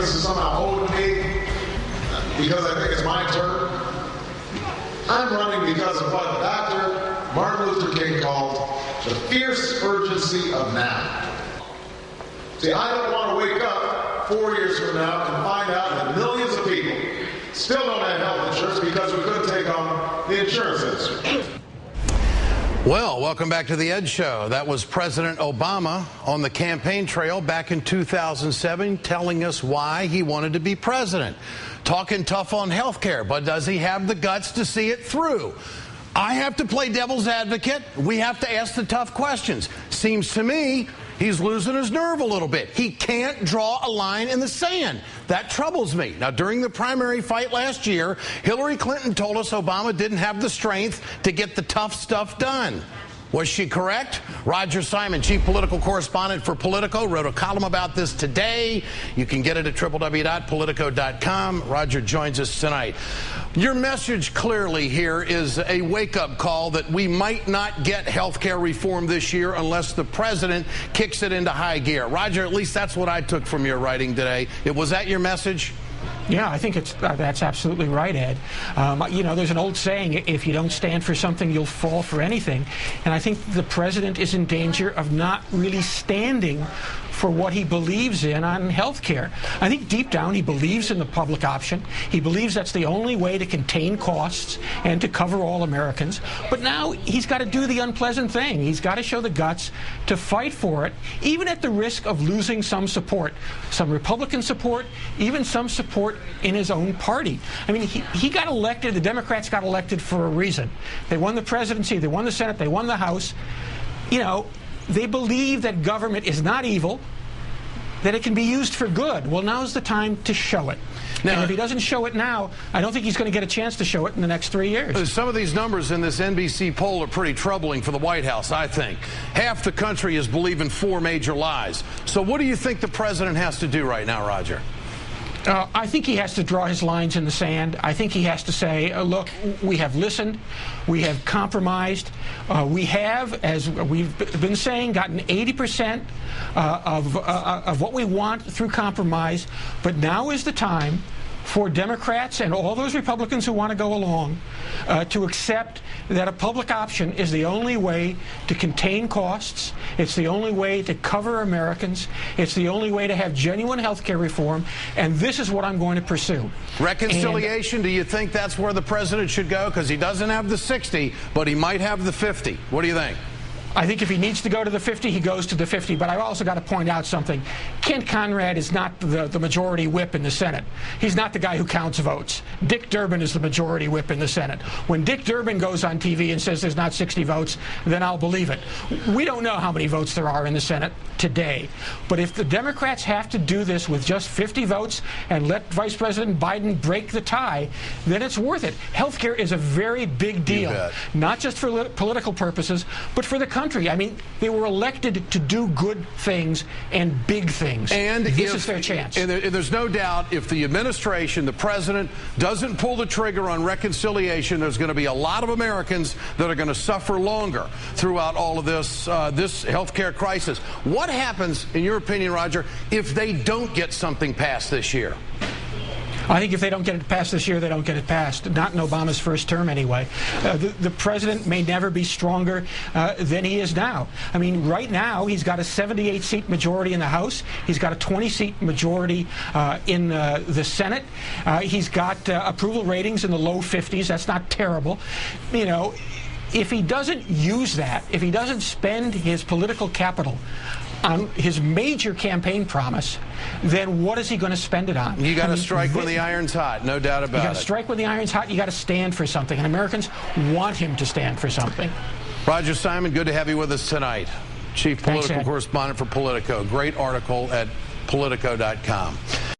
this is somehow owed to me because I think it's my turn. I'm running because of what Dr. Martin Luther King called the fierce urgency of now. See, I don't want to wake up 4 years from now and find out that millions of people still don't have health insurance because we couldn't take on the insurance industry. Well, welcome back to the Ed Show. That was President Obama on the campaign trail back in 2007 telling us why he wanted to be president. Talking tough on health care, but does he have the guts to see it through? I have to play devil's advocate. We have to ask the tough questions. Seems to me he's losing his nerve a little bit. He can't draw a line in the sand. That troubles me. Now, during the primary fight last year, Hillary Clinton told us Obama didn't have the strength to get the tough stuff done. Was she correct? Roger Simon, chief political correspondent for Politico, wrote a column about this today. You can get it at www.politico.com. Roger joins us tonight. Your message clearly here is a wake-up call that we might not get health care reform this year unless the president kicks it into high gear. Roger, at least that's what I took from your writing today. Was that your message? Yeah, I think that's absolutely right, Ed. You know, there's an old saying, if you don't stand for something, you'll fall for anything. And I think the president is in danger of not really standing for what he believes in on health care. I think deep down he believes in the public option. He believes that's the only way to contain costs and to cover all Americans. But now he's got to do the unpleasant thing. He's got to show the guts to fight for it, even at the risk of losing some support, some Republican support, even some support in his own party. I mean, he got elected, the Democrats got elected for a reason. They won the presidency, they won the Senate, they won the House. You know, they believe that government is not evil, that it can be used for good. Well, now's the time to show it. Now, and if he doesn't show it now, I don't think he's going to get a chance to show it in the next 3 years. Some of these numbers in this NBC poll are pretty troubling for the White House, I think. Half the country is believing 4 major lies. So what do you think the president has to do right now, Roger? I think he has to draw his lines in the sand. I think he has to say, look, we have listened, we have compromised, we have, as we've been saying, gotten 80% of what we want through compromise, but now is the time for Democrats and all those Republicans who want to go along to accept that a public option is the only way to contain costs. It's the only way to cover Americans. It's the only way to have genuine health care reform. And this is what I'm going to pursue. Reconciliation, do you think that's where the president should go? Because he doesn't have the 60, but he might have the 50. What do you think? I think if he needs to go to the 50, he goes to the 50. But I've also got to point out something. Kent Conrad is not the majority whip in the Senate. He's not the guy who counts votes. Dick Durbin is the majority whip in the Senate. When Dick Durbin goes on TV and says there's not 60 votes, then I'll believe it. We don't know how many votes there are in the Senate today. But if the Democrats have to do this with just 50 votes and let Vice President Biden break the tie, then it's worth it. Health care is a very big deal, not just for political purposes, but for the country. I mean, they were elected to do good things and big things. And this is their chance. And there's no doubt if the administration, the president, doesn't pull the trigger on reconciliation, there's going to be a lot of Americans that are going to suffer longer throughout all of this health care crisis. What happens, in your opinion, Roger, if they don't get something passed this year? I think if they don't get it passed this year, they don't get it passed. Not in Obama's first term, anyway. The president may never be stronger than he is now. I mean, right now, he's got a 78-seat majority in the House. He's got a 20-seat majority in the Senate. He's got approval ratings in the low 50s. That's not terrible. You know, if he doesn't use that, if he doesn't spend his political capital on his major campaign promise, then what is he going to spend it on? You got to strike when the iron's hot, no doubt about it. You got to strike when the iron's hot. You got to stand for something, and Americans want him to stand for something. Roger Simon, good to have you with us tonight. Chief political correspondent for Politico. Great article at Politico.com.